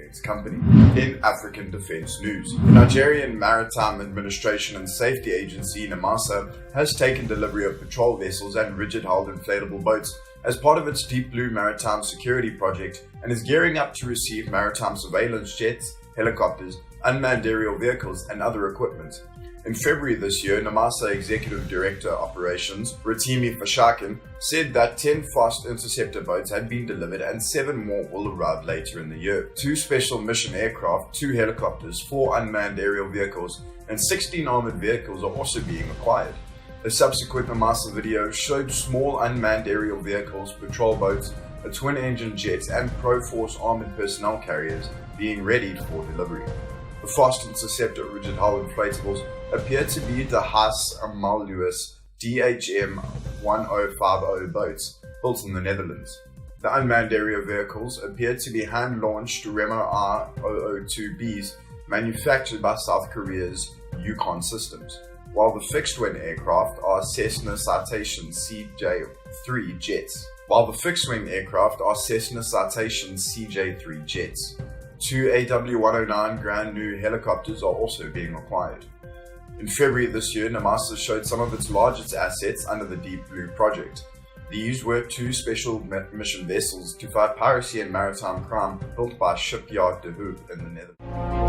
defense company. In African defense news, the Nigerian Maritime Administration and Safety Agency (NAMASA) has taken delivery of patrol vessels and rigid-hulled inflatable boats as part of its Deep Blue Maritime Security Project and is gearing up to receive maritime surveillance jets, helicopters, unmanned aerial vehicles, and other equipment. In February this year, NAMASA Executive Director Operations, Rotimi Fashakin, said that 10 fast interceptor boats had been delivered and 7 more will arrive later in the year. 2 special mission aircraft, 2 helicopters, 4 unmanned aerial vehicles, and 16 armored vehicles are also being acquired. A subsequent NAMASA video showed small unmanned aerial vehicles, patrol boats, a twin-engine jet, and Pro-Force armored personnel carriers being readied for delivery. The fast interceptor rigid-hull inflatables appear to be the Haas Amaluus DHM-1050 boats built in the Netherlands. The unmanned aerial vehicles appear to be hand-launched Remo R002Bs manufactured by South Korea's Yukon Systems, while the fixed-wing aircraft are Cessna Citation CJ3 jets. 2 AW109 Grand New helicopters are also being acquired. In February this year, NAMASA showed some of its largest assets under the Deep Blue project. These were 2 special mission vessels to fight piracy and maritime crime built by Shipyard de Hoop in the Netherlands.